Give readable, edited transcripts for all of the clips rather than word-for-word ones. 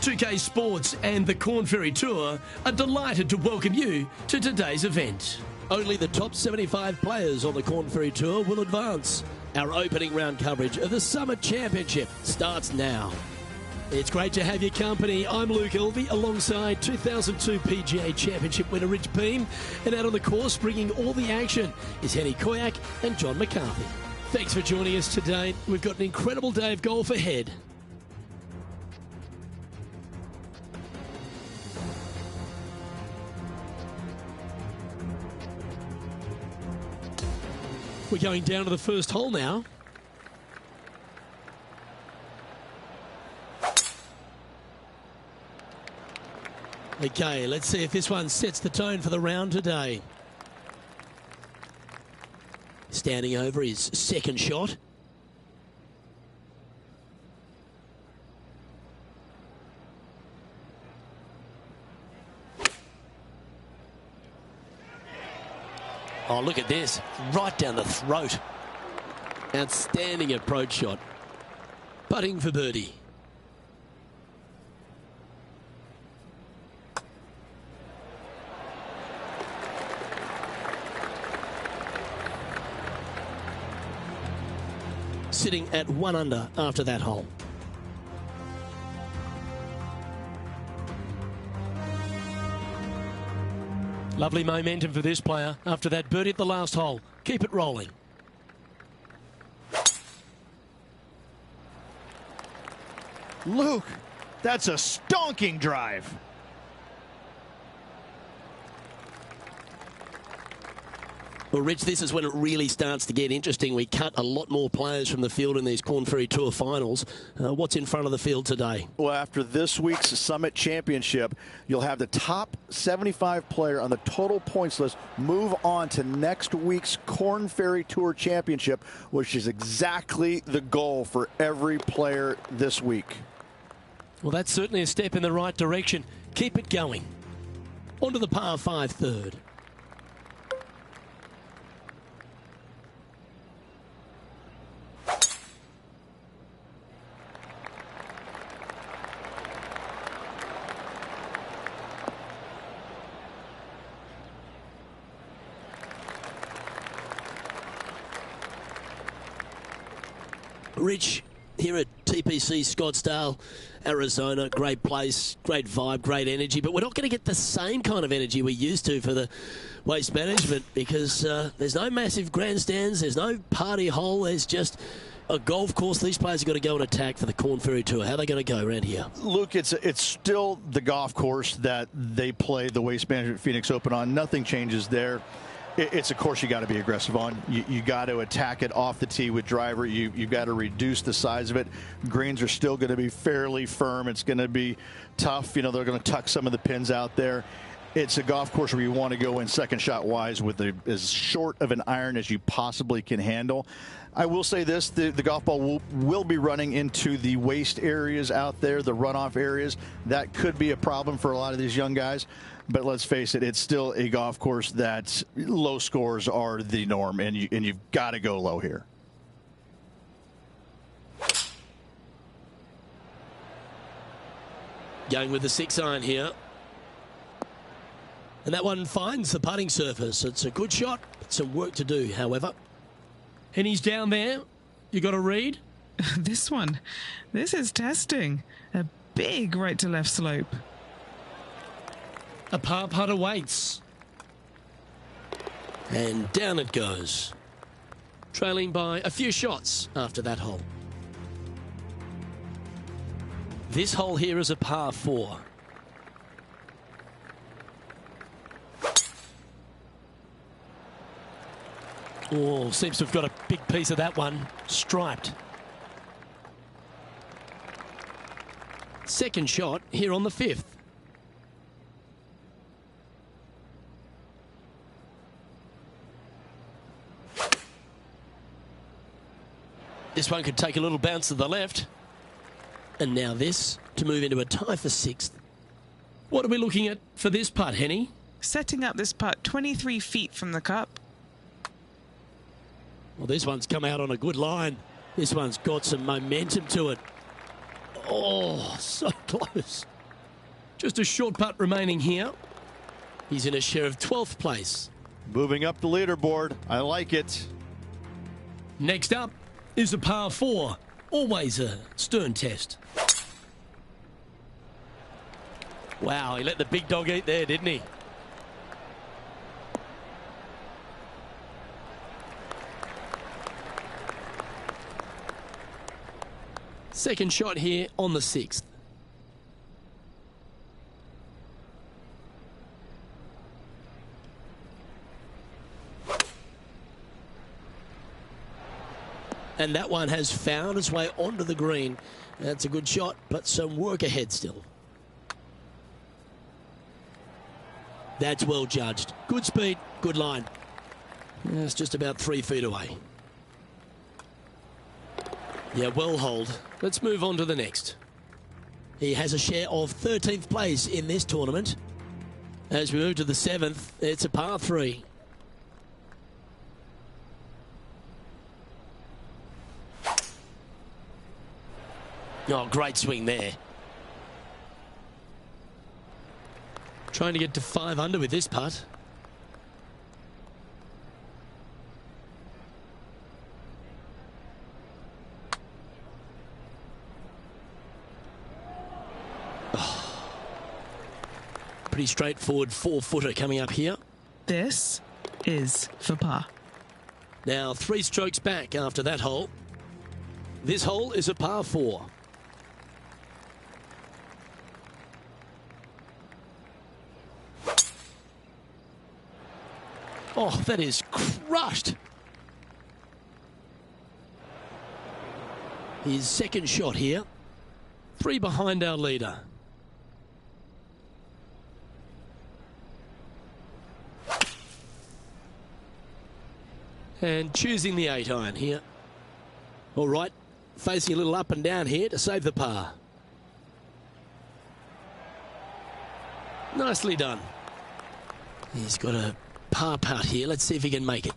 2K Sports and the Korn Ferry Tour are delighted to welcome you to today's event. Only the top 75 players on the Korn Ferry Tour will advance. Our opening round coverage of the Summer Championship starts now. It's great to have your company. I'm Luke Elvey alongside 2002 PGA Championship winner Rich Beam, and out on the course bringing all the action is Henny Koyak and John McCarthy. Thanks for joining us today. We've got an incredible day of golf ahead. We're going down to the first hole now. Okay, let's see if this one sets the tone for the round today. Standing over his second shot. Oh, look at this. Right down the throat. Outstanding approach shot. Putting for birdie. Sitting at 1 under after that hole. Lovely momentum for this player after that birdie at the last hole. Keep it rolling. Luke, that's a stonking drive. Well, Rich, this is when it really starts to get interesting. We cut a lot more players from the field in these Korn Ferry Tour finals. What's in front of the field today? Well, after this week's Summit Championship, you'll have the top 75 player on the total points list move on to next week's Korn Ferry Tour Championship, which is exactly the goal for every player this week. Well, that's certainly a step in the right direction. Keep it going. On to the par 5 third. Rich, here at TPC Scottsdale, Arizona, great place, great vibe, great energy, but we're not going to get the same kind of energy we used to for the waste management because there's no massive grandstands, there's no party hole, there's just a golf course. These players have got to go and attack for the Korn Ferry Tour. How are they going to go around here? Luke, it's still the golf course that they play the Waste Management Phoenix Open on. Nothing changes there. It's a course you got to be aggressive on. You got to attack it off the tee with driver. You've got to reduce the size of it. Greens are still going to be fairly firm. It's going to be tough. You know, they're going to tuck some of the pins out there. It's a golf course where you want to go in second shot wise with as short of an iron as you possibly can handle. I will say this, the golf ball will be running into the waste areas out there, the runoff areas. That could be a problem for a lot of these young guys. But let's face it, it's still a golf course that low scores are the norm, and you've got to go low here. Going with the 6-iron here. And that one finds the putting surface. It's a good shot, but some work to do, however. And he's down there. You got to read? This is testing. A big right to left slope. A par putt awaits. And down it goes. Trailing by a few shots after that hole. This hole here is a par 4. Oh, seems to have got a big piece of that one. Striped. Second shot here on the 5th. This one could take a little bounce to the left. And now this to move into a tie for 6th. What are we looking at for this putt, Henny? Setting up this putt 23 feet from the cup. Well, this one's come out on a good line. This one's got some momentum to it. Oh, so close. Just a short putt remaining here. He's in a share of 12th place. Moving up the leaderboard. I like it. Next up is a par 4. Always a stern test. Wow, he let the big dog eat there, didn't he? Second shot here on the 6th. And that one has found its way onto the green. That's a good shot, but some work ahead still. That's well judged. Good speed, good line. It's just about 3 feet away. Yeah, well holed. Let's move on to the next. He has a share of 13th place in this tournament. As we move to the 7th, it's a par 3. Oh, great swing there. Trying to get to 5 under with this putt. Oh. Pretty straightforward 4-footer coming up here. This is for par. Now 3 strokes back after that hole. This hole is a par 4. Oh, that is crushed. His second shot here. 3 behind our leader. And choosing the 8-iron here. All right, facing a little up and down here to save the par. Nicely done. He's got a par putt here. Let's see if he can make it.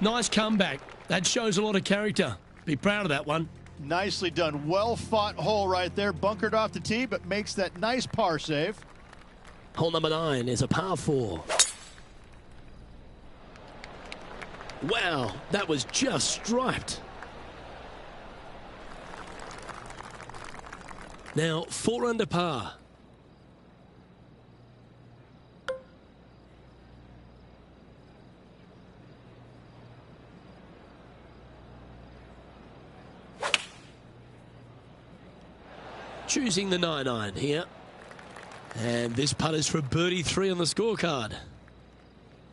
Nice comeback. That shows a lot of character. Be proud of that one. Nicely done. Well fought hole right there. Bunkered off the tee, but makes that nice par save. Hole number 9 is a par 4. Wow, that was just striped. Now 4 under par. Choosing the 9-iron here. And this putt is for birdie 3 on the scorecard.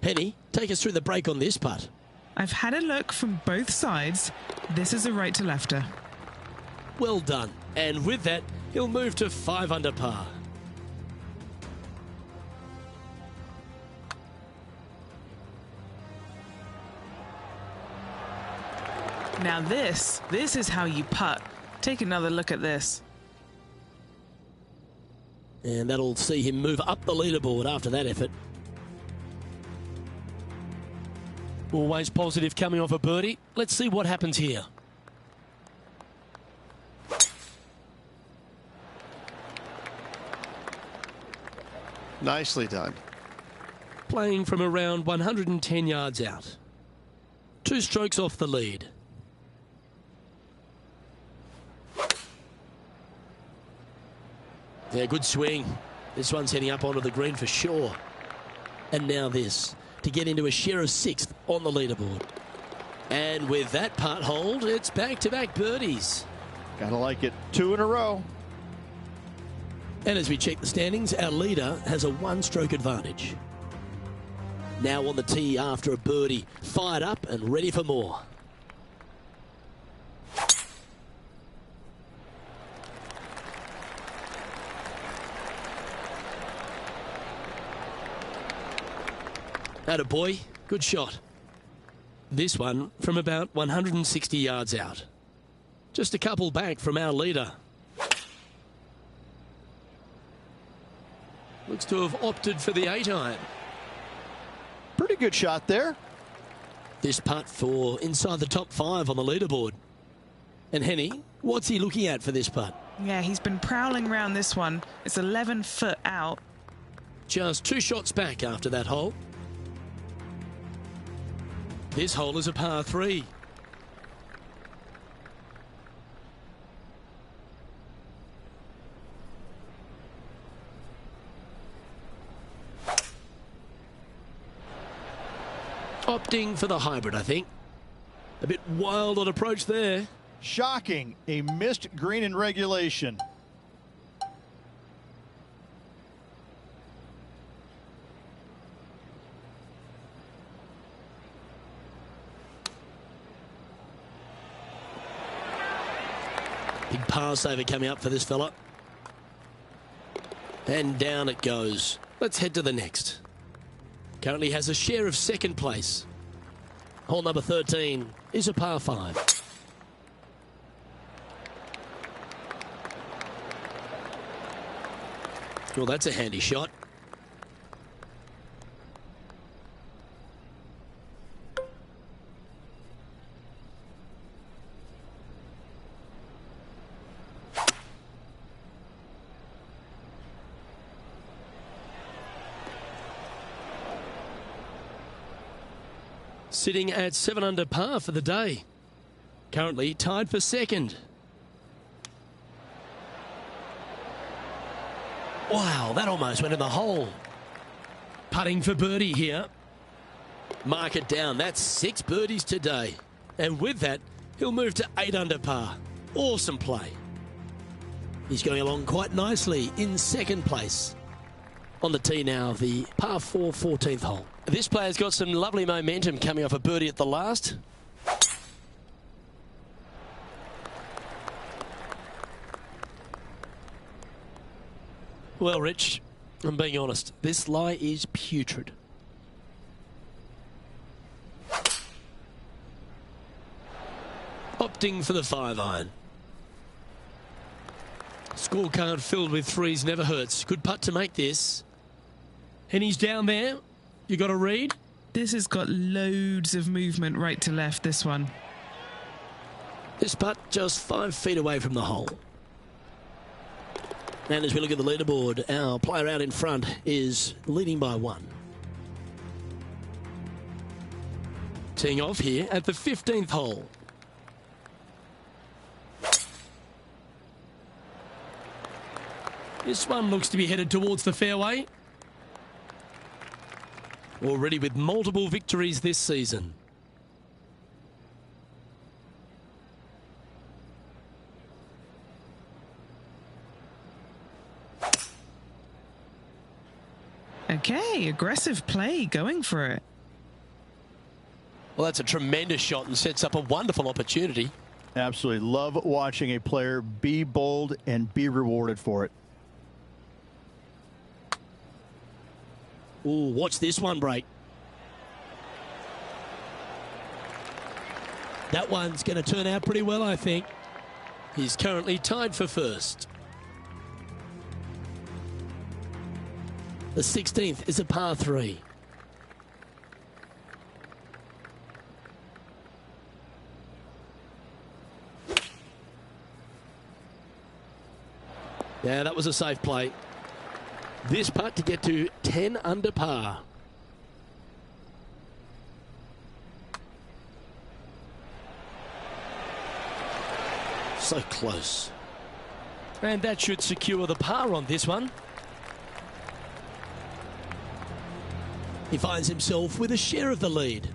Penny, take us through the break on this putt. I've had a look from both sides. This is a right to lefter. Well done. And with that, he'll move to 5 under par. Now this is how you putt. Take another look at this. And that'll see him move up the leaderboard after that effort. Always positive coming off a birdie. Let's see what happens here. Nicely done. Playing from around 110 yards out. 2 strokes off the lead. Yeah, good swing. This one's heading up onto the green for sure. And now this, to get into a share of 6th on the leaderboard. And with that putt hold, it's back-to-back birdies. Gotta like it. 2 in a row. And as we check the standings, our leader has a 1-stroke advantage. Now on the tee after a birdie, fired up and ready for more. Attaboy, good shot. This one from about 160 yards out. Just a couple back from our leader. Looks to have opted for the 8-iron. Pretty good shot there. This putt for inside the top 5 on the leaderboard. And Henny, what's he looking at for this putt? Yeah, he's been prowling around this one. It's 11 foot out. Just 2 shots back after that hole. This hole is a par 3. Opting for the hybrid, I think. A bit wild on approach there. Shocking. A missed green in regulation. Big par saver coming up for this fella. And down it goes. Let's head to the next. Currently has a share of second place. Hole number 13 is a par 5. Well, that's a handy shot. Sitting at 7 under par for the day. Currently tied for second. Wow, that almost went in the hole. Putting for birdie here. Mark it down. That's 6 birdies today. And with that, he'll move to 8 under par. Awesome play. He's going along quite nicely in second place. On the tee now, the par 4 14th hole. This player's got some lovely momentum coming off a birdie at the last. Well, Rich, I'm being honest. This lie is putrid. Opting for the 5-iron. Scorecard filled with 3s never hurts. Good putt to make this. And he's down there. You got a read? This has got loads of movement right to left, this one. This putt just 5 feet away from the hole. And as we look at the leaderboard, our player out in front is leading by 1. Teeing off here at the 15th hole. This one looks to be headed towards the fairway. Already with multiple victories this season. Okay, aggressive play, going for it. Well, that's a tremendous shot and sets up a wonderful opportunity. Absolutely. Love watching a player be bold and be rewarded for it. Ooh, watch this one break. That one's going to turn out pretty well, I think. He's currently tied for first. The 16th is a par 3. Yeah, that was a safe play. This putt to get to 10 under par. So close. And that should secure the par on this one. He finds himself with a share of the lead.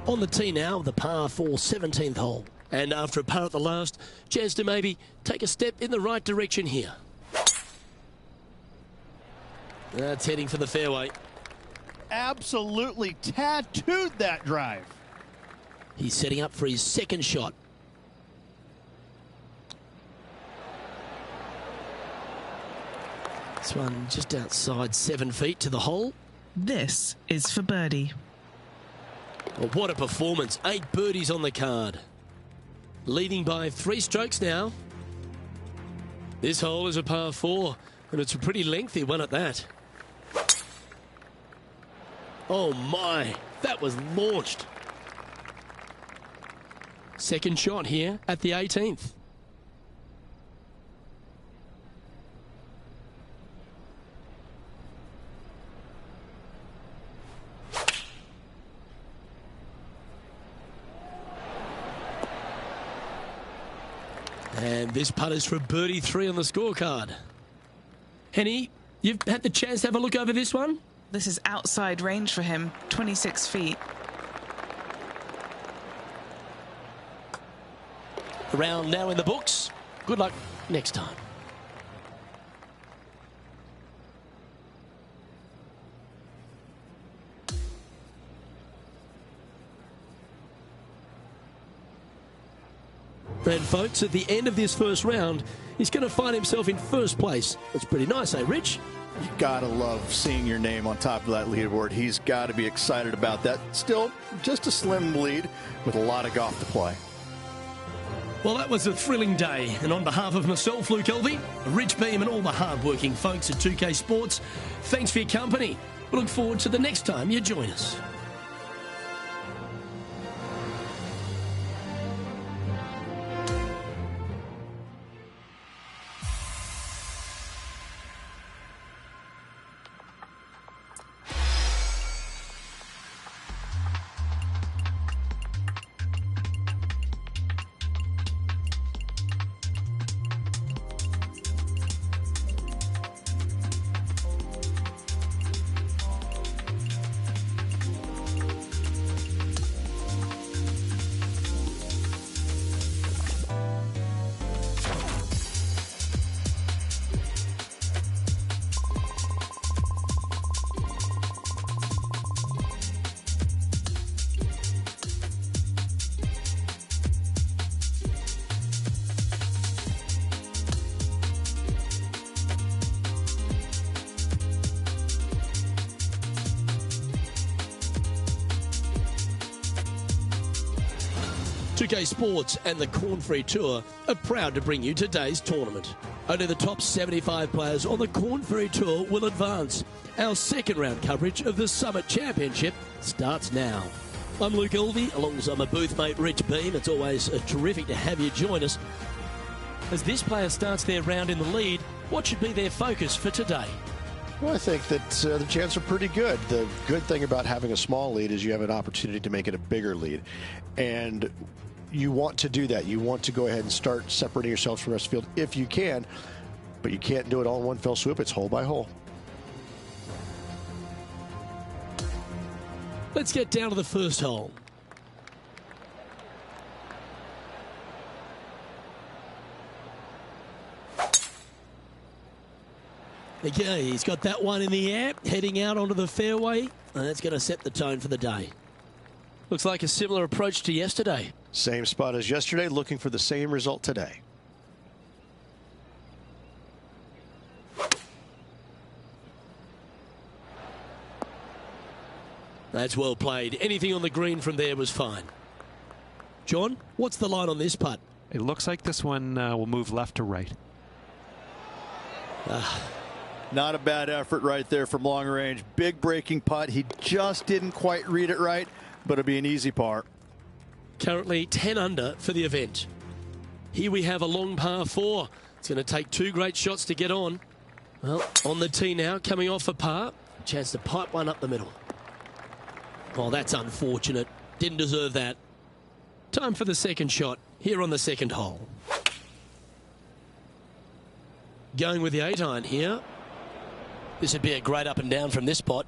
On the tee now, the par 4 17th hole. And after a par at the last, chance to maybe take a step in the right direction here. That's heading for the fairway. Absolutely tattooed that drive. He's setting up for his second shot. This one just outside 7 feet to the hole. This is for birdie. Well, what a performance. 8 birdies on the card. Leading by 3 strokes now. This hole is a par 4, and it's a pretty lengthy one at that. Oh my, that was launched. Second shot here at the 18th. And this putt is for birdie 3 on the scorecard. Henny, you've had the chance to have a look over this one? This is outside range for him, 26 feet. A round now in the books. Good luck next time. And folks, at the end of this first round, he's going to find himself in first place. That's pretty nice, eh, Rich? You gotta love seeing your name on top of that leaderboard. He's got to be excited about that. Still, just a slim lead with a lot of golf to play. Well, that was a thrilling day. And on behalf of myself, Luke Elvey, Rich Beam and all the hard-working folks at 2K Sports, thanks for your company. We look forward to the next time you join us. TPC Sports and the Korn Tour are proud to bring you today's tournament. Only the top 75 players on the Korn Tour will advance. Our second round coverage of the Summit Championship starts now. I'm Luke Elvey, alongside my booth mate Rich Beam. It's always terrific to have you join us. As this player starts their round in the lead, what should be their focus for today? Well, I think that the chances are pretty good. The good thing about having a small lead is you have an opportunity to make it a bigger lead. And you want to do that. You want to go ahead and start separating yourselves from the rest of the field if you can, but you can't do it all in one fell swoop. It's hole by hole. Let's get down to the first hole. Okay, he's got that one in the air, heading out onto the fairway, and that's going to set the tone for the day. Looks like a similar approach to yesterday. Same spot as yesterday, looking for the same result today. That's well played. Anything on the green from there was fine. John, what's the line on this putt? It looks like this one will move left to right. Not a bad effort right there from long range. Big breaking putt. He just didn't quite read it right, but it'll be an easy par. Currently 10 under for the event. Here we have a long par 4. It's going to take 2 great shots to get on. Well, on the tee now, coming off a par. Chance to pipe one up the middle. Oh, that's unfortunate. Didn't deserve that. Time for the second shot here on the second hole. Going with the 8-iron here. This would be a great up and down from this spot.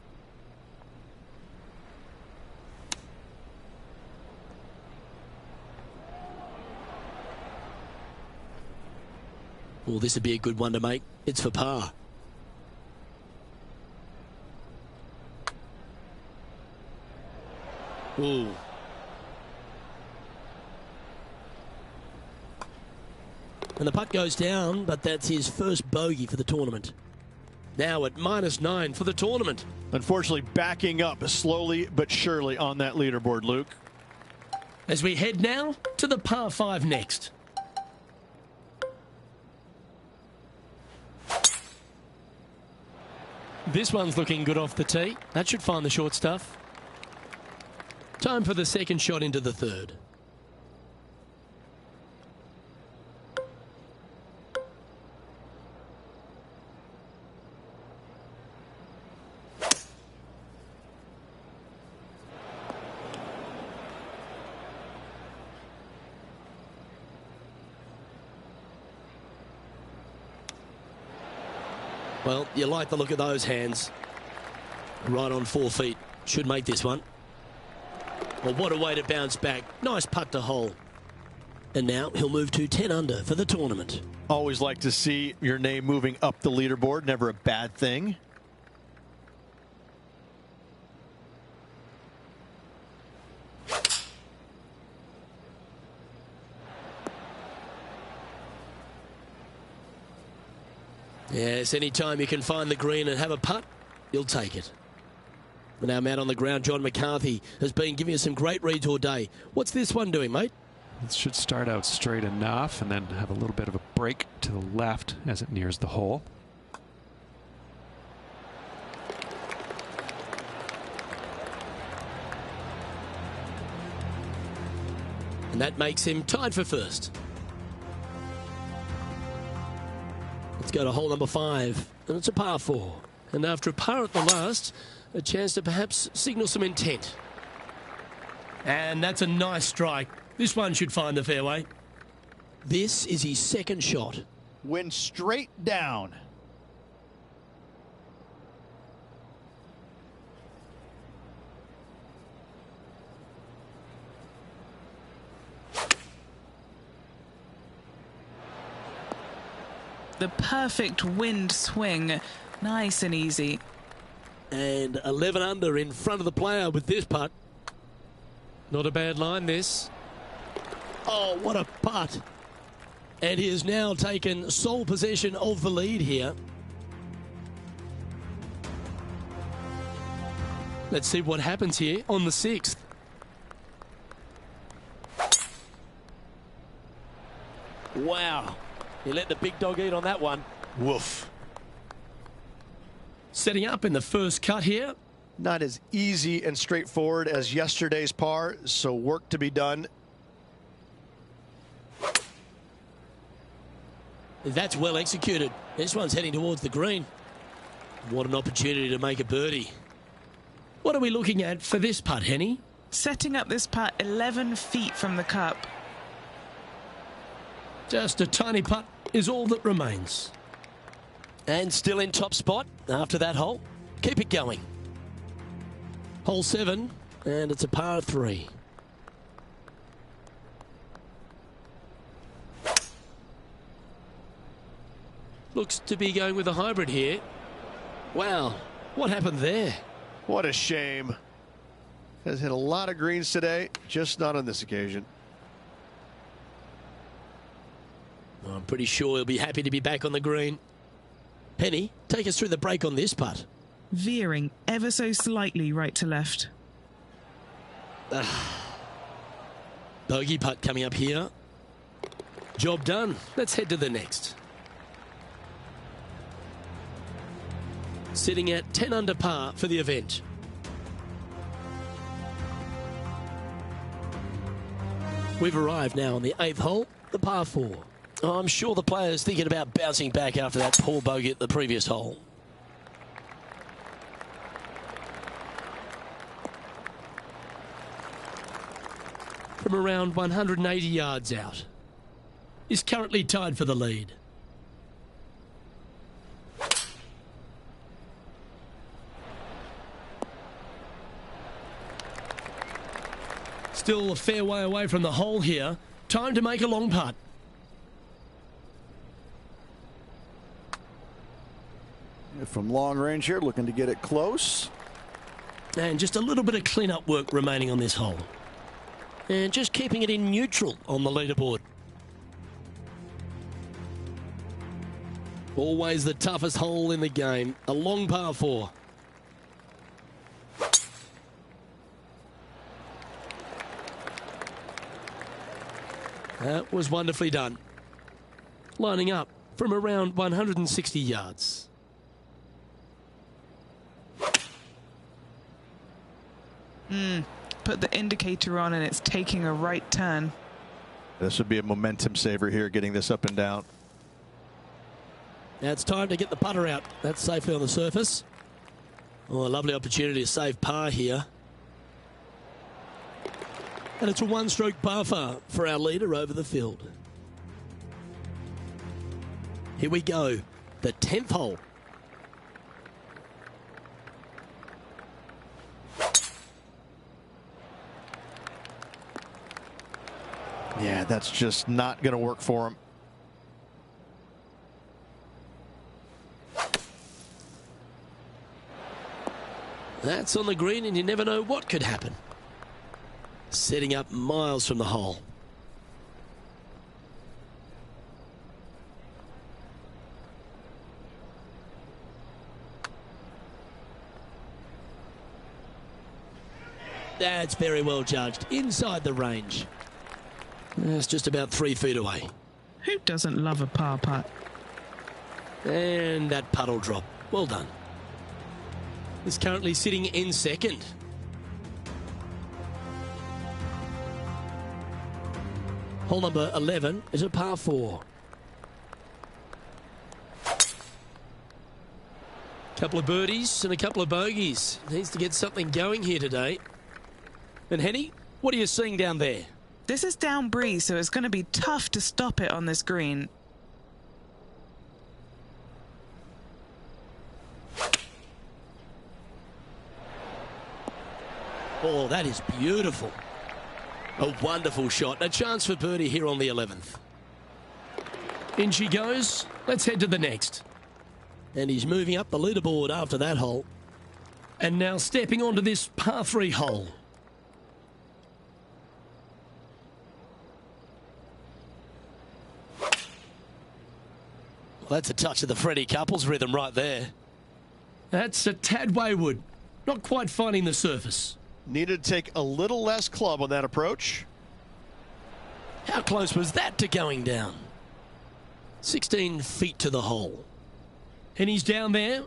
Oh, this would be a good one to make. It's for par. Ooh. And the putt goes down, but that's his first bogey for the tournament. Now at -9 for the tournament. Unfortunately, backing up slowly but surely on that leaderboard, Luke. As we head now to the par 5 next. This one's looking good off the tee. That should find the short stuff. Time for the second shot into the third. Well, you like the look of those hands. Right on 4 feet. Should make this one. Well, what a way to bounce back. Nice putt to hole. And now he'll move to 10 under for the tournament. Always like to see your name moving up the leaderboard. Never a bad thing. Yes, anytime you can find the green and have a putt, you'll take it. And our man on the ground, John McCarthy, has been giving us some great reads all day. What's this one doing, mate? It should start out straight enough and then have a little bit of a break to the left as it nears the hole. And that makes him tied for first. Let's go to hole number 5. And it's a par 4. And after a par at the last, a chance to perhaps signal some intent. And that's a nice strike. This one should find the fairway. This is his second shot. Went straight down. The perfect wind swing. Nice and easy. And 11 under in front of the player with this putt. Not a bad line, this. Oh, what a putt. And he has now taken sole possession of the lead here. Let's see what happens here on the 6th. Wow. He let the big dog eat on that one. Woof. Setting up in the first cut here. Not as easy and straightforward as yesterday's par, so work to be done. That's well executed. This one's heading towards the green. What an opportunity to make a birdie. What are we looking at for this putt, Henny? Setting up this putt 11 feet from the cup. Just a tiny putt is all that remains. And still in top spot after that hole. Keep it going. Hole 7, and it's a par 3. Looks to be going with a hybrid here. Wow, what happened there? What a shame. Has hit a lot of greens today, just not on this occasion. I'm pretty sure he'll be happy to be back on the green. Penny, take us through the break on this putt. Veering ever so slightly right to left. Bogey putt coming up here. Job done. Let's head to the next. Sitting at 10 under par for the event. We've arrived now on the 8th hole, the par 4. Oh, I'm sure the player's thinking about bouncing back after that poor bogey at the previous hole. From around 180 yards out. Is currently tied for the lead. Still a fair way away from the hole here. Time to make a long putt. From long range here, looking to get it close. And just a little bit of clean-up work remaining on this hole. And just keeping it in neutral on the leaderboard. Always the toughest hole in the game. A long par 4. That was wonderfully done. Lining up from around 160 yards. Put the indicator on and it's taking a right turn. This would be a momentum saver here, getting this up and down. Now it's time to get the putter out. That's safely on the surface. Oh, a lovely opportunity to save par here. And it's a one-stroke par for our leader over the field. Here we go. The 10th hole. Yeah, that's just not going to work for him. That's on the green, and you never know what could happen. Setting up miles from the hole. That's very well judged. Inside the range. That's just about 3 feet away. Who doesn't love a par putt? And that puddle drop. Well done. Is currently sitting in second. Hole number 11 is a par 4. Couple of birdies and a couple of bogeys. Needs to get something going here today. And Henny, what are you seeing down there? This is down breeze, so it's going to be tough to stop it on this green. Oh, that is beautiful. A wonderful shot. A chance for birdie here on the 11th. In she goes. Let's head to the next. And he's moving up the leaderboard after that hole. And now stepping onto this par 3 hole. Well, that's a touch of the Freddie Couples rhythm right there. That's a tad wayward. Not quite finding the surface. Needed to take a little less club on that approach. How close was that to going down? 16 feet to the hole. And he's down there.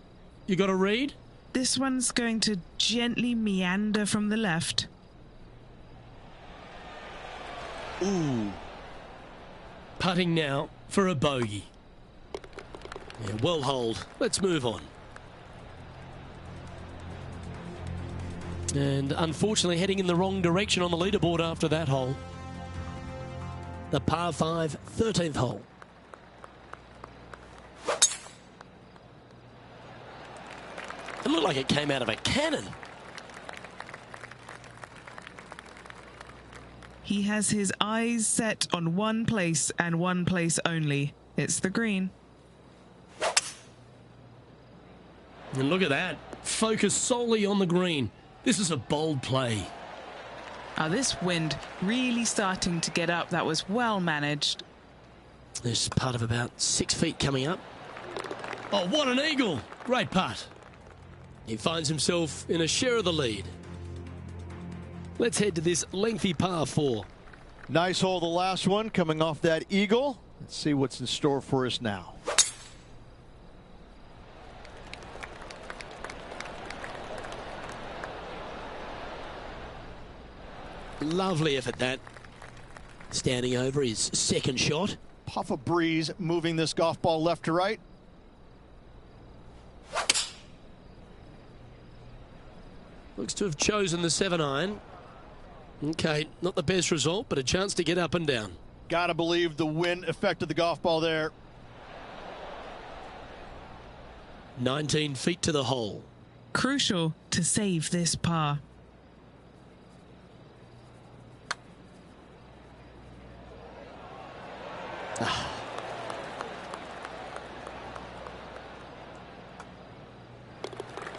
You got a read? This one's going to gently meander from the left. Ooh. Putting now for a bogey. Yeah, well holed. Let's move on. And unfortunately heading in the wrong direction on the leaderboard after that hole. The par 5 13th hole. It looked like it came out of a cannon. He has his eyes set on one place and one place only. It's the green. And look at that. Focus solely on the green. This is a bold play. This wind really starting to get up. That was well managed. This putt of about 6 feet coming up. Oh, what an eagle. Great putt. He finds himself in a share of the lead. Let's head to this lengthy par 4. Nice hole, the last one, coming off that eagle. Let's see what's in store for us now. Lovely effort, that. Standing over his second shot. Puff of breeze moving this golf ball left to right. Looks to have chosen the 7-iron. Okay, not the best result, but a chance to get up and down. Gotta believe the wind affected the golf ball there. 19 feet to the hole. Crucial to save this par.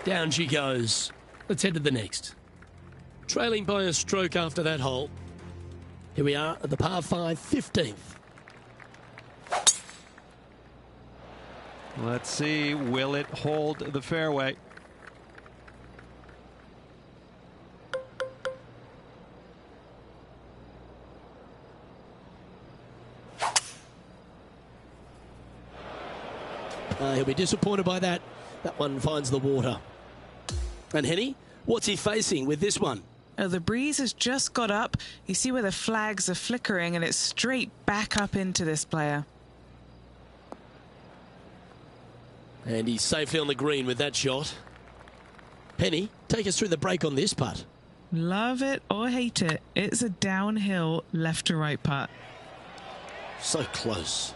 Down she goes. Let's head to the next. Trailing by a stroke after that hole. Here we are at the par 5 15th. Let's see, will it hold the fairway? He'll be disappointed by that. That one finds the water. And Henny, what's he facing with this one? Oh, the breeze has just got up. You see where the flags are flickering, and it's straight back up into this player. And he's safely on the green with that shot. Penny, take us through the break on this putt. Love it or hate it, it's a downhill left to right putt. So close.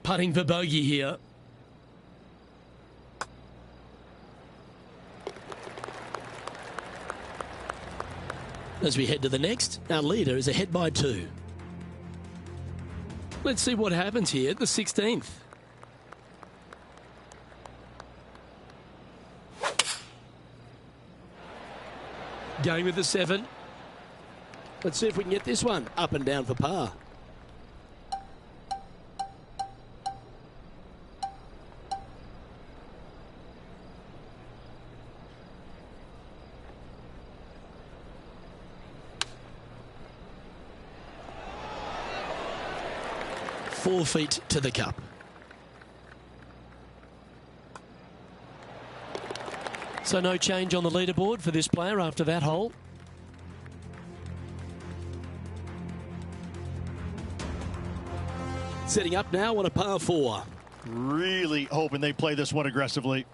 Putting for bogey here. As we head to the next, our leader is ahead by 2. Let's see what happens here at the 16th. Going with the 7. Let's see if we can get this one up and down for par. Four feet to the cup. So no change on the leaderboard for this player after that hole. Setting up now on a par 4. Really hoping they play this one aggressively.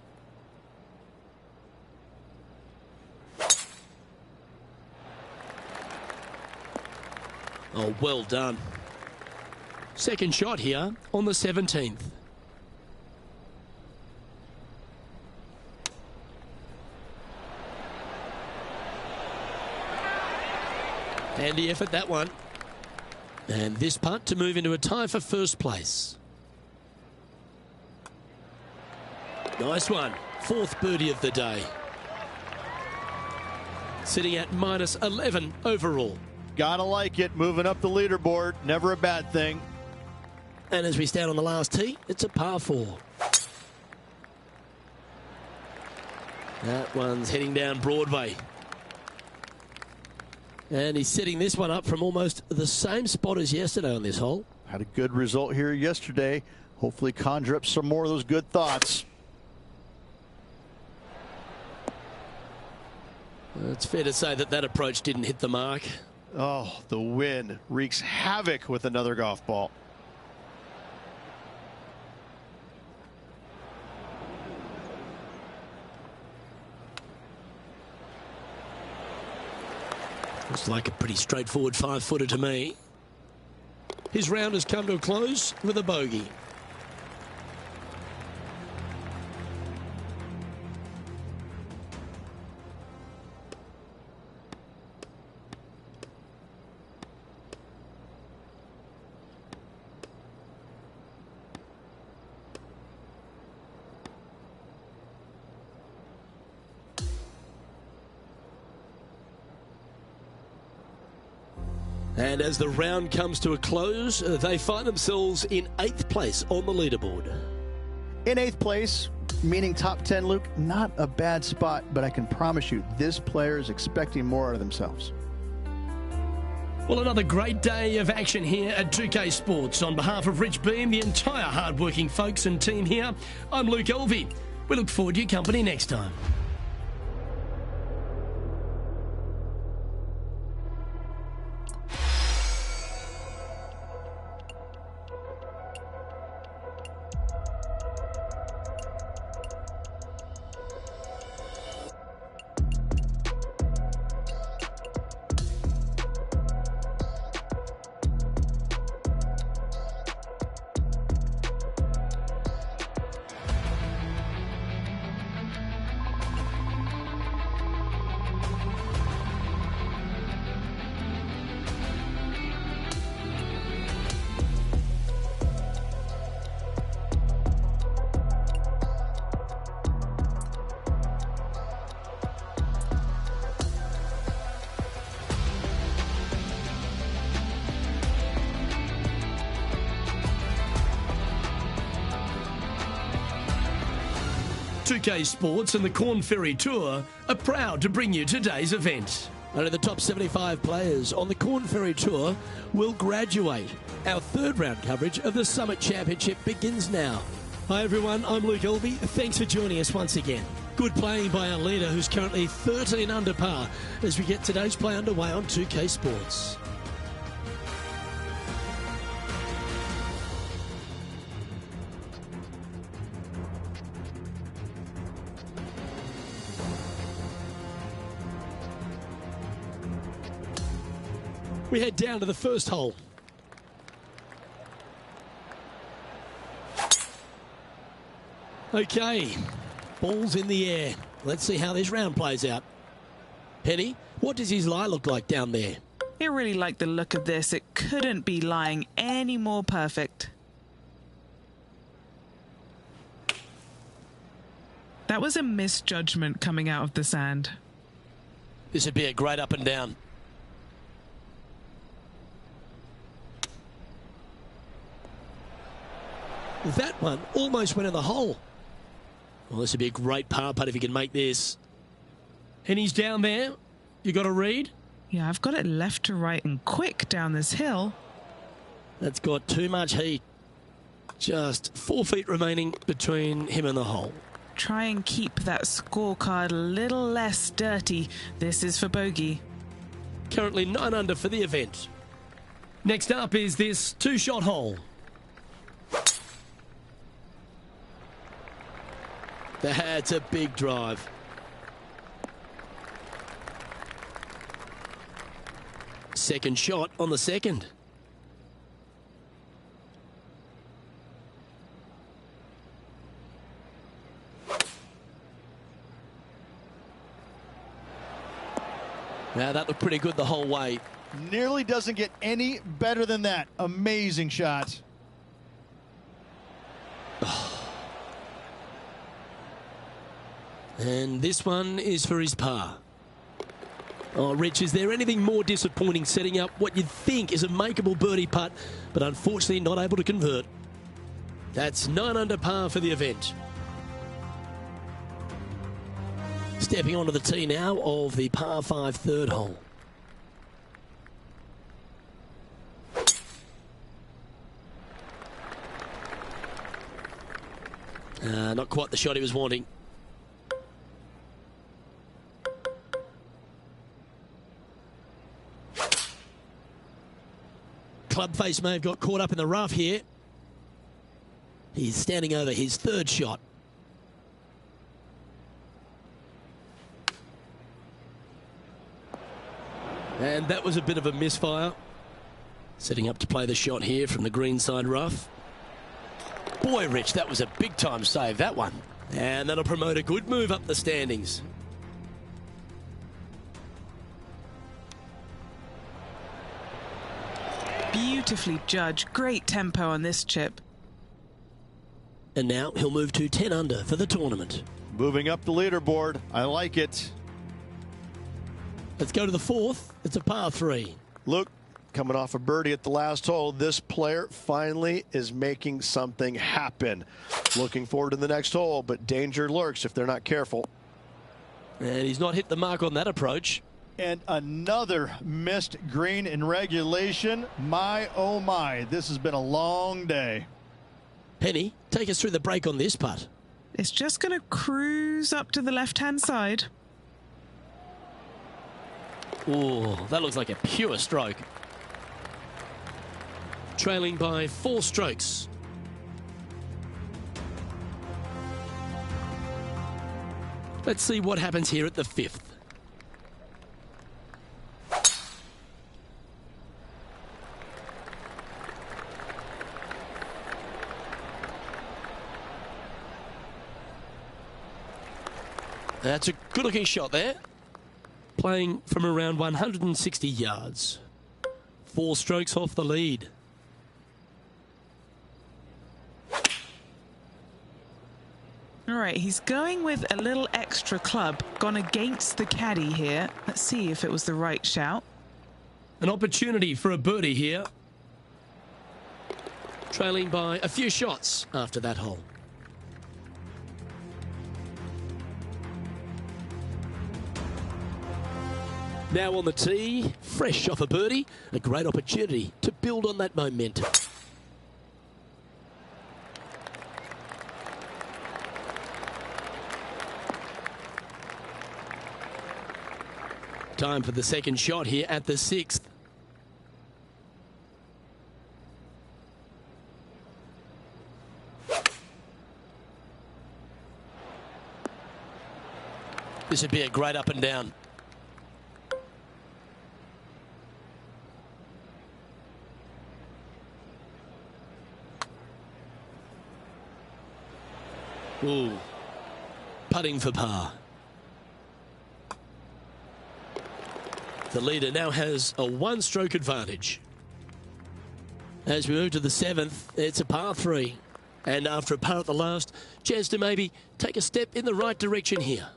Oh, well done. Second shot here on the 17th. Handy effort, that one. And this putt to move into a tie for first place. Nice one. Fourth birdie of the day. Sitting at minus 11 overall. Gotta like it. Moving up the leaderboard. Never a bad thing. And as we stand on the last tee, it's a par 4. That one's heading down Broadway. And he's setting this one up from almost the same spot as yesterday on this hole. Had a good result here yesterday. Hopefully conjure up some more of those good thoughts. It's fair to say that that approach didn't hit the mark. Oh, the wind wreaks havoc with another golf ball. Looks like a pretty straightforward 5-footer to me. His round has come to a close with a bogey. And as the round comes to a close, they find themselves in 8th place on the leaderboard. In 8th place, meaning top 10, Luke, not a bad spot, but I can promise you this player is expecting more out of themselves. Well, another great day of action here at 2K Sports. On behalf of Rich Beam, the entire hard-working folks and team here, I'm Luke Elvey. We look forward to your company next time. TPC Sports and the Korn Ferry Tour are proud to bring you today's event. Only the top 75 players on the Korn Ferry Tour will graduate. Our third round coverage of the Summit Championship begins now. Hi everyone, I'm Luke Elvey. Thanks for joining us once again. Good playing by our leader, who's currently 13 under par, as we get today's play underway on 2K Sports. We head down to the first hole. Okay, ball's in the air. Let's see how this round plays out. Penny, what does his lie look like down there? I really like the look of this. It couldn't be lying any more perfect. That was a misjudgment coming out of the sand. This would be a great up and down. That one almost went in the hole. Well, this would be a great par putt if he can make this. And he's down there. You got a read? Yeah, I've got it left to right and quick down this hill. That's got too much heat. Just 4 feet remaining between him and the hole. Try and keep that scorecard a little less dirty. This is for bogey. Currently 9 under for the event. Next up is this 2-shot hole. That's a big drive. Second shot on the second. Now that looked pretty good the whole way. Nearly doesn't get any better than that. Amazing shot. And this one is for his par. Oh, Rich, is there anything more disappointing setting up what you'd think is a makeable birdie putt, but unfortunately not able to convert? That's 9 under par for the event. Stepping onto the tee now of the par 5 third hole. Not quite the shot he was wanting. Club face may have got caught up in the rough here. He's standing over his third shot. And that was a bit of a misfire. Setting up to play the shot here from the greenside rough. Boy, Rich, that was a big-time save, that one. And that'll promote a good move up the standings. Beautifully judged. Great tempo on this chip. And now he'll move to 10 under for the tournament. Moving up the leaderboard. I like it. Let's go to the fourth. It's a par 3. Luke, coming off a birdie at the last hole, this player finally is making something happen. Looking forward to the next hole, but danger lurks if they're not careful. And he's not hit the mark on that approach. And another missed green in regulation. My, oh my, this has been a long day. Penny, take us through the break on this putt. It's just going to cruise up to the left-hand side. Oh, that looks like a pure stroke. Trailing by 4 strokes. Let's see what happens here at the 5th. That's a good-looking shot there. Playing from around 160 yards. 4 strokes off the lead. All right, he's going with a little extra club. Gone against the caddy here. Let's see if it was the right shout. An opportunity for a birdie here. Trailing by a few shots after that hole. Now on the tee, fresh off a birdie, a great opportunity to build on that momentum. Time for the second shot here at the 6th. This would be a great up and down. Ooh, putting for par. The leader now has a one-stroke advantage. As we move to the 7th, it's a par 3. And after a par at the last, chance to maybe take a step in the right direction here.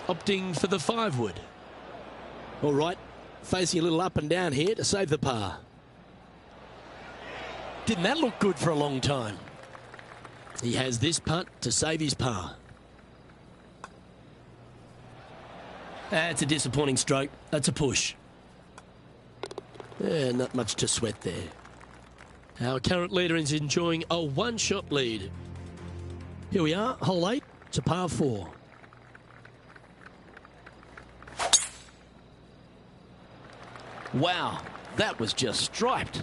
Opting for the 5-wood. All right, facing a little up and down here to save the par. Didn't that look good for a long time? He has this putt to save his par. That's a disappointing stroke. That's a push. Yeah, not much to sweat there. Our current leader is enjoying a one-shot lead. Here we are, hole 8. It's a par 4. Wow, that was just striped.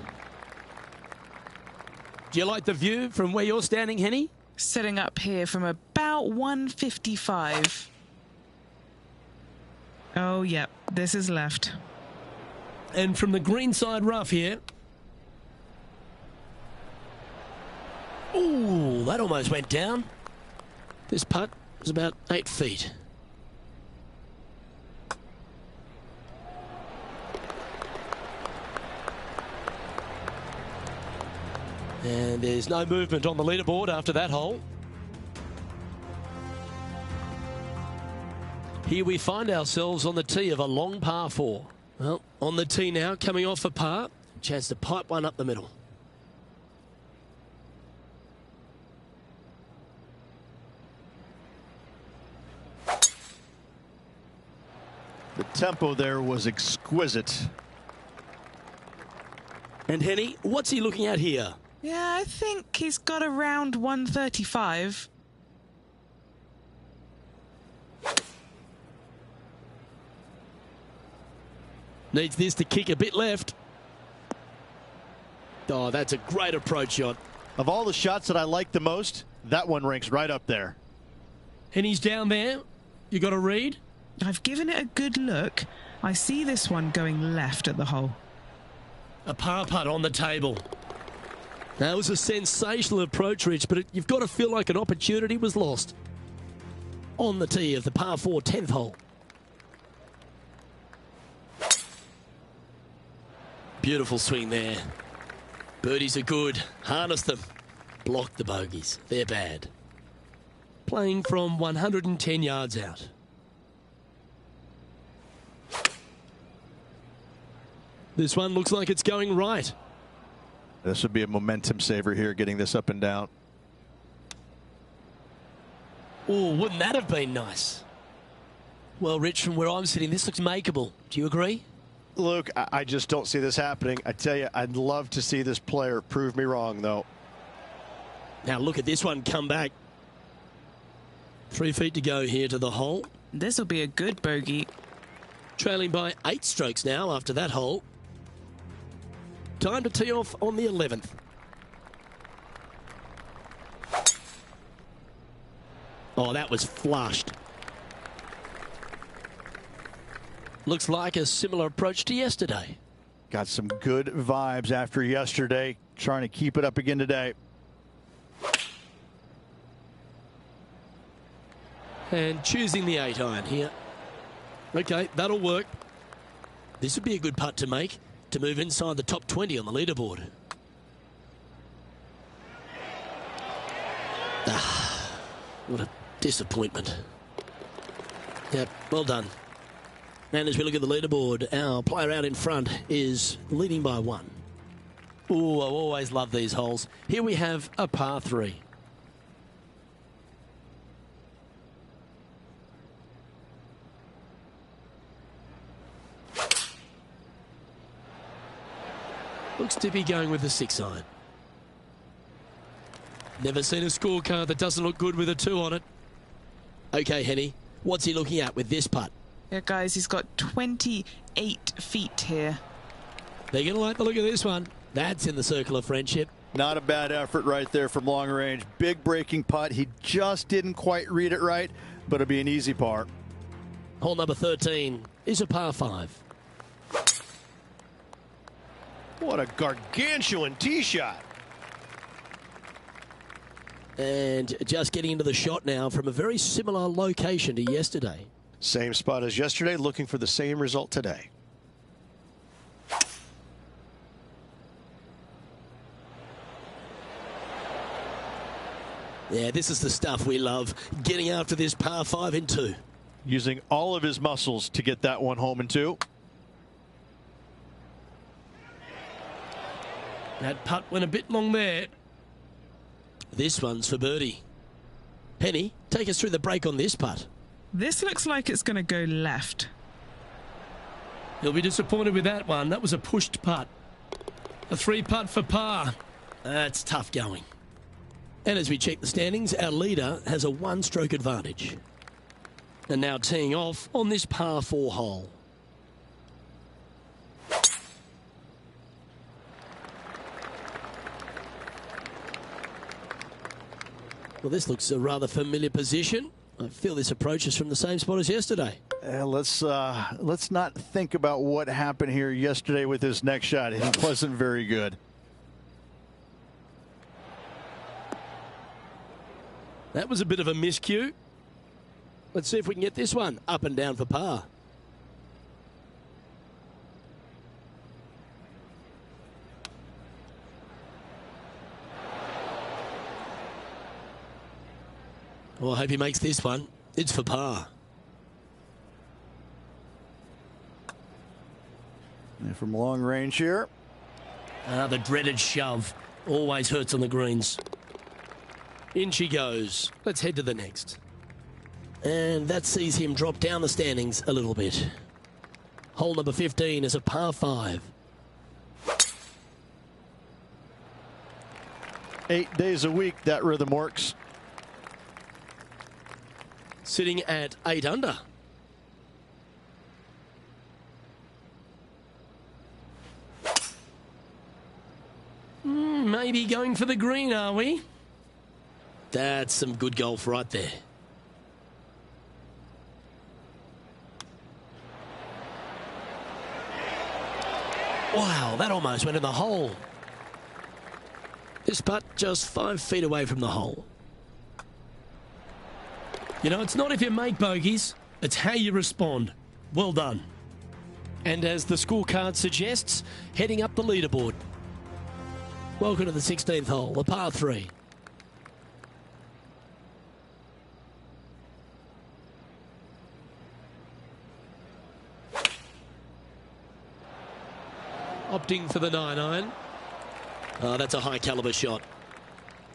Do you like the view from where you're standing, Henny? Setting up here from about 155. Oh, yep, this is left. And from the greenside rough here. Ooh, that almost went down. This putt was about 8 feet. And there's no movement on the leaderboard after that hole. Here we find ourselves on the tee of a long par 4. Well, on the tee now, coming off a par. Chance to pipe one up the middle. The tempo there was exquisite. And Henny, what's he looking at here? Yeah, I think he's got around 135. Needs this to kick a bit left. Oh, that's a great approach shot. Of all the shots that I like the most, that one ranks right up there. And he's down there. You got a read? I've given it a good look. I see this one going left at the hole. A par putt on the table. That was a sensational approach, Rich, but you've got to feel like an opportunity was lost. On the tee of the par 4 10th hole. Beautiful swing there. Birdies are good. Harness them. Block the bogeys. They're bad. Playing from 110 yards out. This one looks like it's going right. This would be a momentum saver here, getting this up and down. Oh, wouldn't that have been nice? Well, Rich, from where I'm sitting, this looks makeable. Do you agree? Luke, I just don't see this happening. I tell you, I'd love to see this player prove me wrong, though. Now look at this one come back. 3 feet to go here to the hole. This will be a good bogey. Trailing by 8 strokes now after that hole. Time to tee off on the 11th. Oh, that was flushed. Looks like a similar approach to yesterday. Got some good vibes after yesterday. Trying to keep it up again today. And choosing the 8-iron here. Okay, that'll work. This would be a good putt to make to move inside the top 20 on the leaderboard. Ah, what a disappointment. Yep, well done. And as we look at the leaderboard, our player out in front is leading by 1. Ooh, I always love these holes. Here we have a par 3. Looks to be going with the 6-iron. Never seen a scorecard that doesn't look good with a 2 on it. Okay, Henny, what's he looking at with this putt? Yeah, guys, he's got 28 feet here. They're going to like the look of this one. That's in the circle of friendship. Not a bad effort right there from long range. Big breaking putt. He just didn't quite read it right, but it'll be an easy par. Hole number 13 is a par 5. What a gargantuan tee shot. And just getting into the shot now from a very similar location to yesterday. Same spot as yesterday, looking for the same result today. Yeah, this is the stuff we love, getting after this par 5 in 2. Using all of his muscles to get that one home in 2. That putt went a bit long there. This one's for birdie. Penny, take us through the break on this putt. This looks like it's going to go left. He'll be disappointed with that one. That was a pushed putt. A 3 putt for par. That's tough going. And as we check the standings, our leader has a 1-stroke advantage. And now teeing off on this par 4 hole. Well, this looks a rather familiar position. I feel this approach is from the same spot as yesterday. Let's not think about what happened here yesterday with this next shot. It wasn't very good. That was a bit of a miscue. Let's see if we can get this one up and down for par. Well, I hope he makes this one. It's for par. And from long range here. The dreaded shove. Always hurts on the greens. In she goes. Let's head to the next. And that sees him drop down the standings a little bit. Hole number 15 is a par 5. 8 days a week, that rhythm works. Sitting at 8 under. Maybe going for the green, are we? That's some good golf right there. Wow, that almost went in the hole. This putt just 5 feet away from the hole. You know, it's not if you make bogeys, it's how you respond. Well done. And as the scorecard suggests, heading up the leaderboard. Welcome to the 16th hole, the par 3. Opting for the 9-iron. Oh, that's a high caliber shot.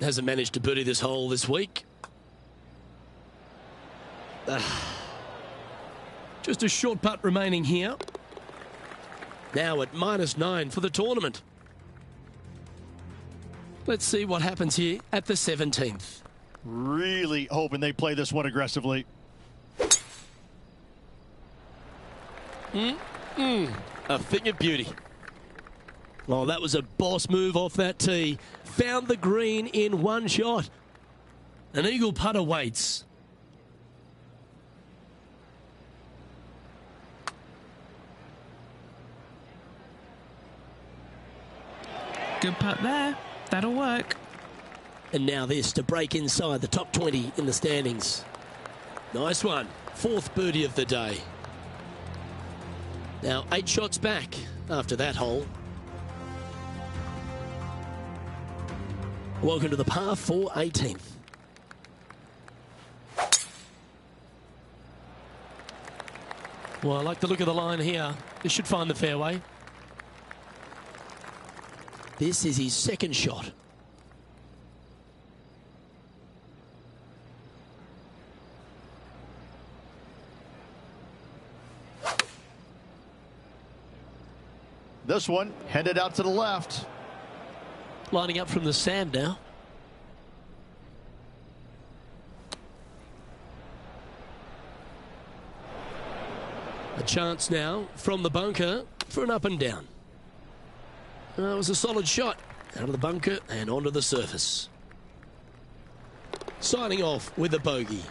Hasn't managed to birdie this hole this week. Just a short putt remaining here. Now at -9 for the tournament. Let's see what happens here at the 17th. Really hoping they play this one aggressively. A thing of beauty. Oh, that was a boss move off that tee. Found the green in one shot. An eagle putt awaits. Good putt there. That'll work. And now this to break inside the top 20 in the standings. Nice one. 4th birdie of the day. Now 8 shots back after that hole. Welcome to the par 4 18th. Well, I like the look of the line here. This should find the fairway. This is his 2nd shot. This one headed out to the left. Lining up from the sand now. A chance now from the bunker for an up and down. It was a solid shot out of the bunker and onto the surface. Signing off with a bogey.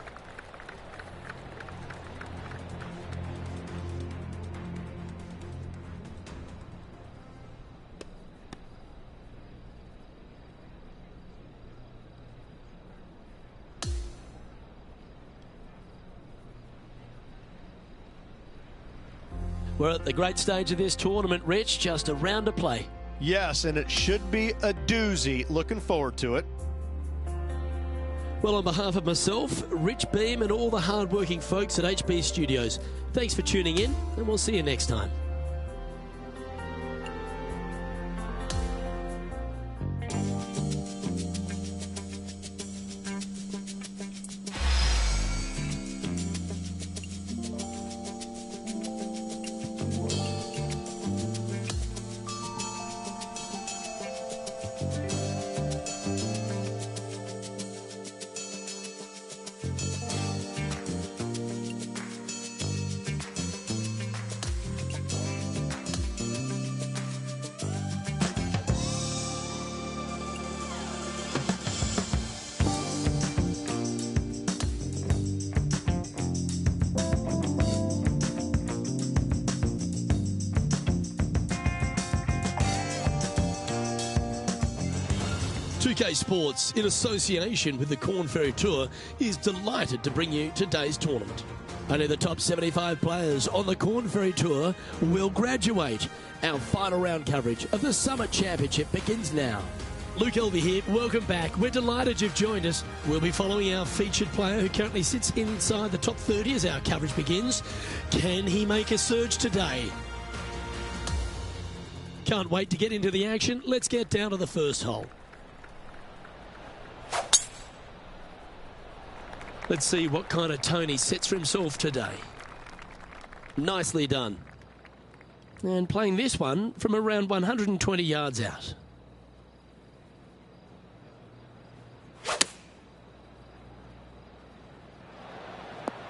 We're at the great stage of this tournament, Rich. Just a round to play. Yes, and it should be a doozy. Looking forward to it. Well, on behalf of myself, Rich Beam, and all the hard-working folks at HB Studios, thanks for tuning in, and we'll see you next time. TPC Sports, in association with the Korn Ferry Tour, is delighted to bring you today's tournament. Only the top 75 players on the Korn Ferry Tour will graduate. Our final round coverage of the Summit Championship begins now. Luke Elvey here, welcome back. We're delighted you've joined us. We'll be following our featured player who currently sits inside the top 30 as our coverage begins. Can he make a surge today? Can't wait to get into the action. Let's get down to the first hole. Let's see what kind of tone he sets for himself today. Nicely done. And playing this one from around 120 yards out.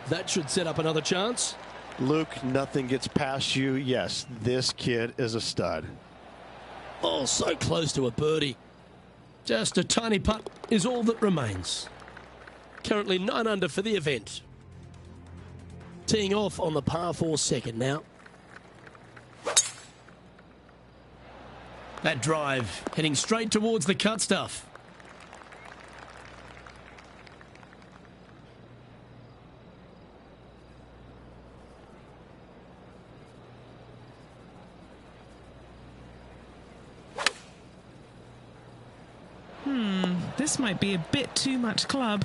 That should set up another chance. Luke, nothing gets past you. Yes, this kid is a stud. Oh, so close to a birdie. Just a tiny putt is all that remains. Currently 9 under for the event. Teeing off on the par 4 second now. That drive heading straight towards the cut stuff. This might be a bit too much club.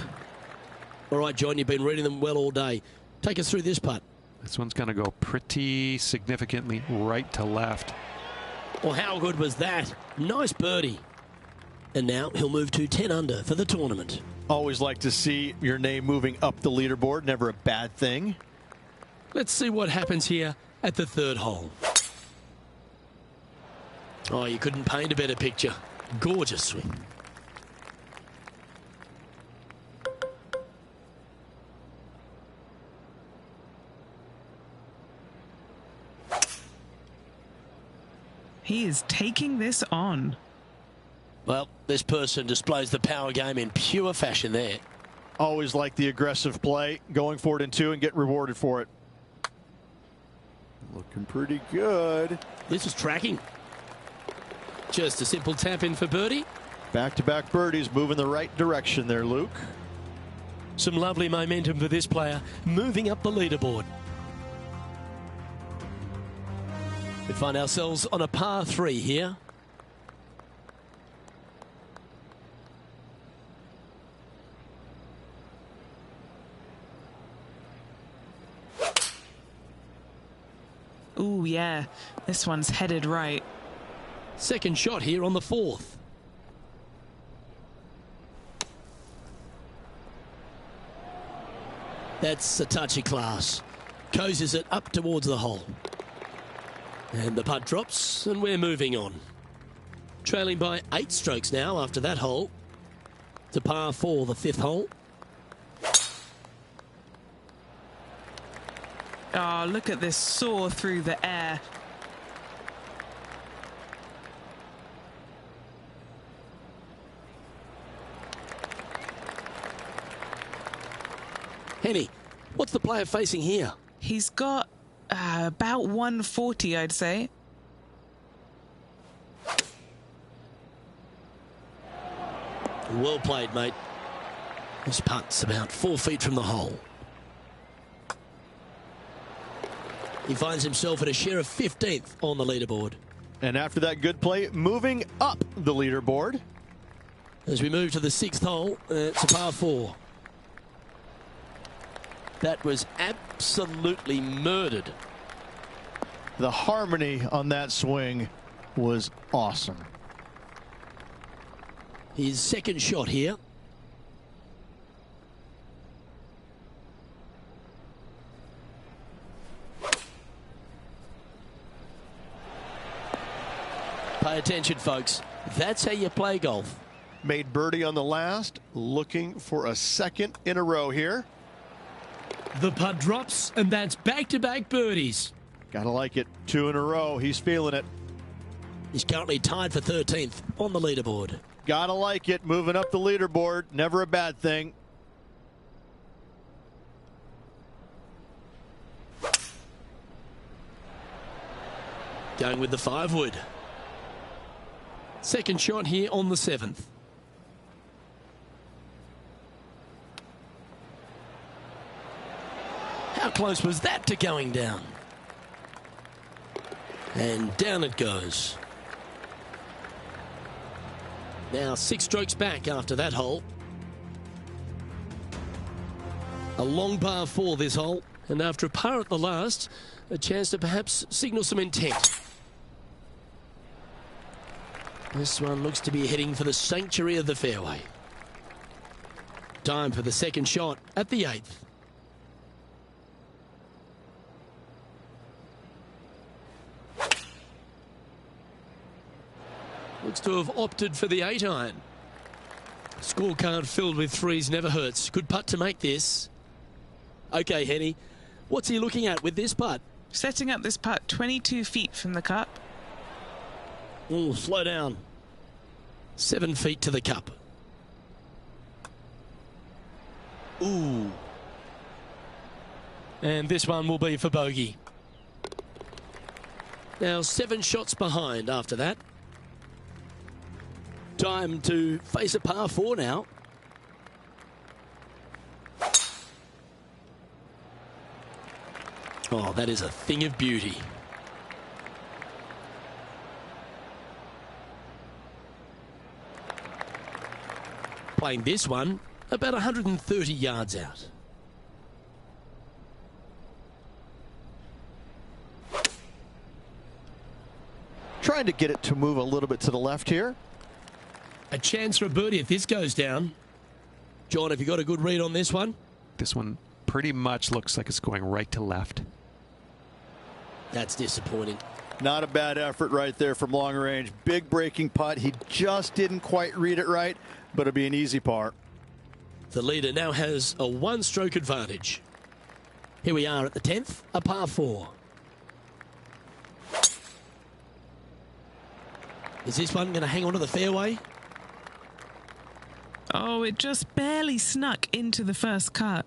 All right, John, you've been reading them well all day. Take us through this putt. This one's going to go pretty significantly right to left. Well, how good was that? Nice birdie. And now he'll move to 10 under for the tournament. Always like to see your name moving up the leaderboard. Never a bad thing. Let's see what happens here at the third hole. Oh, you couldn't paint a better picture. Gorgeous swing. He is taking this on. Well, this person displays the power game in pure fashion there. Always like the aggressive play, going for it in 2 and get rewarded for it. Looking pretty good. This is tracking. Just a simple tap in for birdie. Back-to-back birdies, moving the right direction there, Luke. Some lovely momentum for this player, moving up the leaderboard. We find ourselves on a par 3 here. Ooh, yeah. This one's headed right. Second shot here on the 4th. That's a touchy class. Coases it up towards the hole. And the putt drops, and we're moving on. Trailing by 8 strokes now after that hole. To par 4, the 5th hole. Oh, look at this soar through the air. Henny, what's the player facing here? He's got about 140, I'd say. Well played, mate. This putt's about 4 feet from the hole. He finds himself at a share of 15th on the leaderboard. And after that good play, moving up the leaderboard. As we move to the 6th hole, it's a par 4. That was absolutely murdered. The harmony on that swing was awesome. His second shot here. Pay attention, folks. That's how you play golf. Made birdie on the last, looking for a second in a row here. The putt drops, and that's back-to-back birdies. Gotta like it. 2 in a row. He's feeling it. He's currently tied for 13th on the leaderboard. Gotta like it. Moving up the leaderboard. Never a bad thing. Going with the 5-wood. Second shot here on the 7th. How close was that to going down? And down it goes. Now 6 strokes back after that hole. A long par 4 this hole. And after a par at the last, a chance to perhaps signal some intent. This one looks to be heading for the sanctuary of the fairway. Time for the second shot at the 8th. Looks to have opted for the 8-iron. Scorecard filled with threes never hurts. Good putt to make this. Okay, Henny, what's he looking at with this putt? Setting up this putt 22 feet from the cup. Ooh, slow down. 7 feet to the cup. Ooh. And this one will be for bogey. Now 7 shots behind after that. Time to face a par 4 now. Oh, that is a thing of beauty. Playing this one about 130 yards out. Trying to get it to move a little bit to the left here. A chance for a birdie if this goes down. John, have you got a good read on this one? This one pretty much looks like it's going right to left. That's disappointing. Not a bad effort right there from long range. Big breaking putt. He just didn't quite read it right, but it'll be an easy par. The leader now has a 1-stroke advantage. Here we are at the 10th, a par 4. Is this one going to hang on to the fairway? Oh, it just barely snuck into the first cut.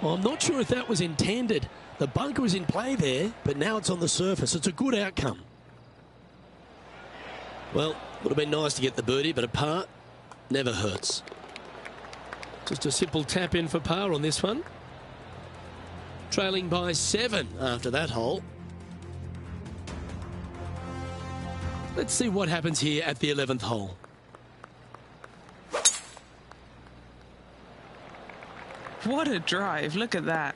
Well, I'm not sure if that was intended. The bunker was in play there, but now it's on the surface. It's a good outcome. Well, would have been nice to get the birdie, but a par never hurts. Just a simple tap in for par on this one. Trailing by 7 after that hole. Let's see what happens here at the 11th hole. What a drive. Look at that.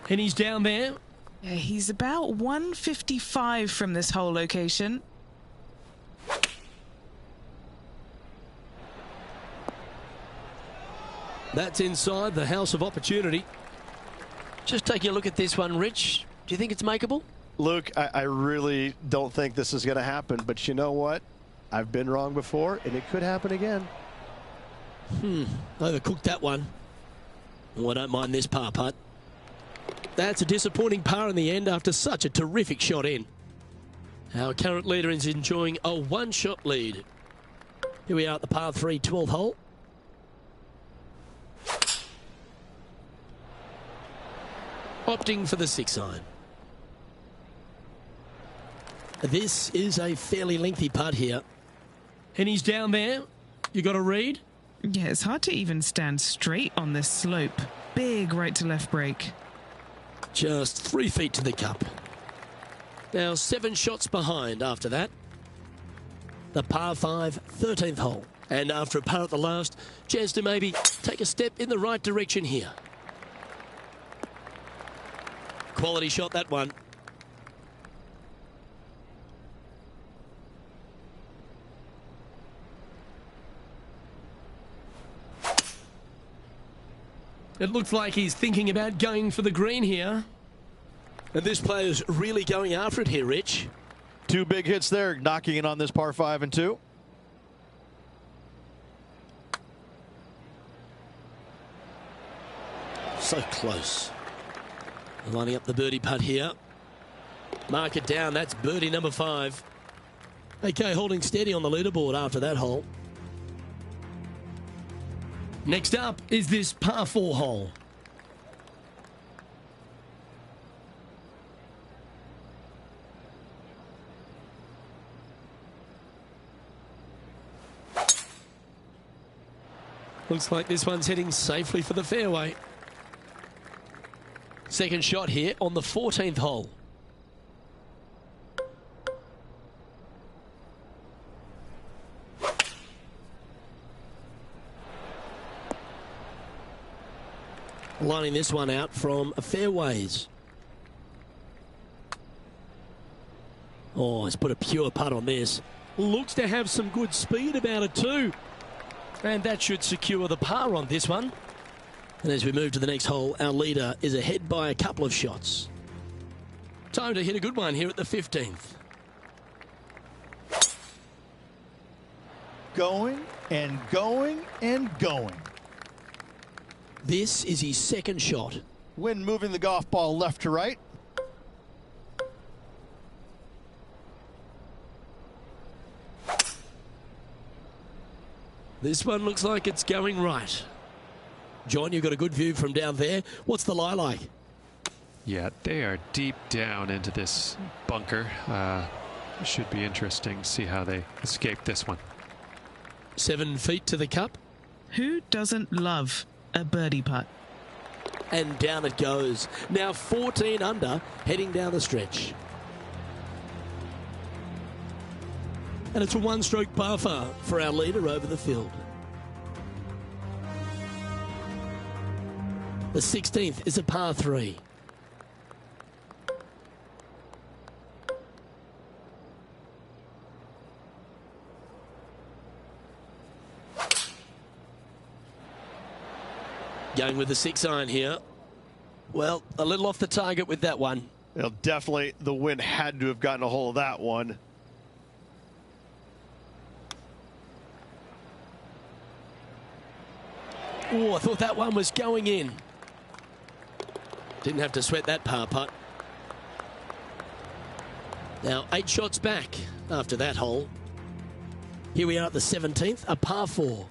And he's down there. Yeah, he's about 155 from this hole location. That's inside the house of opportunity. Just taking a look at this one, Rich. Do you think it's makeable? Luke, I really don't think this is going to happen, but you know what? I've been wrong before, and it could happen again. Overcooked that one. Oh, I don't mind this par putt. That's a disappointing par in the end after such a terrific shot in. Our current leader is enjoying a 1-shot lead. Here we are at the par 3 12th hole. Opting for the 6-iron. This is a fairly lengthy putt here. And he's down there. You got a read? Yeah, it's hard to even stand straight on this slope. Big right to left break. Just 3 feet to the cup. Now 7 shots behind after that. The par 5, 13th hole. And after a par at the last, chance to maybe take a step in the right direction here. Quality shot, that one. It looks like he's thinking about going for the green here. And this player's really going after it here, Rich. 2 big hits there, knocking it on this par 5 and 2. So close. Lining up the birdie putt here. Mark it down. That's birdie number 5. Okay, holding steady on the leaderboard after that hole. Next up is this par 4 hole. Looks like this one's heading safely for the fairway. Second shot here on the 14th hole. Lining this one out from a fairways. Oh, he's put a pure putt on this. Looks to have some good speed about it too. And that should secure the par on this one. And as we move to the next hole, our leader is ahead by a couple of shots. Time to hit a good one here at the 15th. Going and going and going. This is his second shot. Wind moving the golf ball left to right. This one looks like it's going right. John, you've got a good view from down there. What's the lie like? Yeah, they are deep down into this bunker. Should be interesting to see how they escape this one. 7 feet to the cup. Who doesn't love a birdie putt? And down it goes. Now 14 under, heading down the stretch. And it's a one-stroke par far for our leader over the field. The 16th is a par 3. Going with the 6-iron here. Well, a little off the target with that one. Well, definitely the wind had to have gotten a hold of that one. Oh, I thought that one was going in. Didn't have to sweat that par putt. Now 8 shots back after that hole. Here we are at the 17th, a par 4.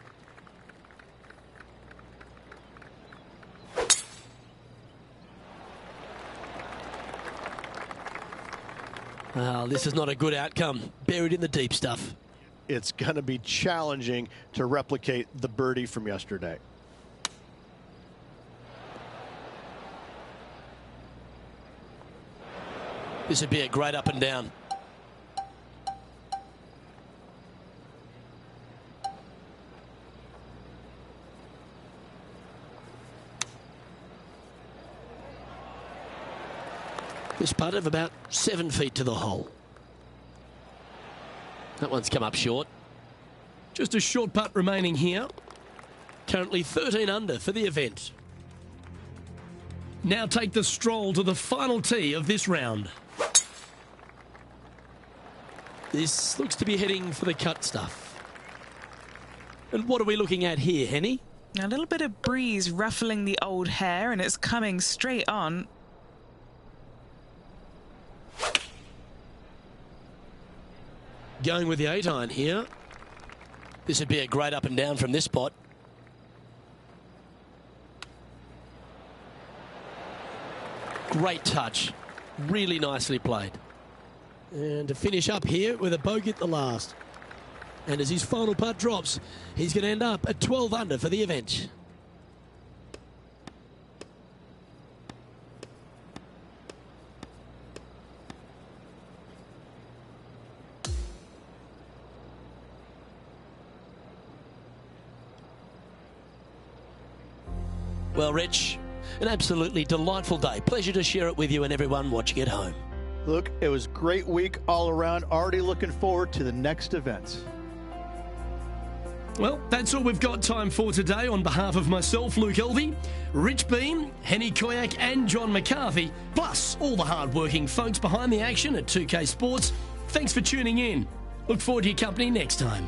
Oh, this is not a good outcome. Buried in the deep stuff. It's going to be challenging to replicate the birdie from yesterday. This would be a great up and down. This putt of about 7 feet to the hole. That one's come up short. Just a short putt remaining here. Currently 13 under for the event. Now take the stroll to the final tee of this round. This looks to be heading for the cut stuff. And what are we looking at here, Henny? A little bit of breeze ruffling the old hair, and it's coming straight on. Going with the 8-iron here. This would be a great up and down from this spot. Great touch. Really nicely played. And to finish up here with a bogey at the last. And as his final putt drops, he's going to end up at 12 under for the event. Well, Rich, an absolutely delightful day. Pleasure to share it with you and everyone watching at home. Look, it was a great week all around. Already looking forward to the next event. Well, that's all we've got time for today. On behalf of myself, Luke Elvey, Rich Beam, Henny Koyak and John McCarthy, plus all the hard-working folks behind the action at 2K Sports, thanks for tuning in. Look forward to your company next time.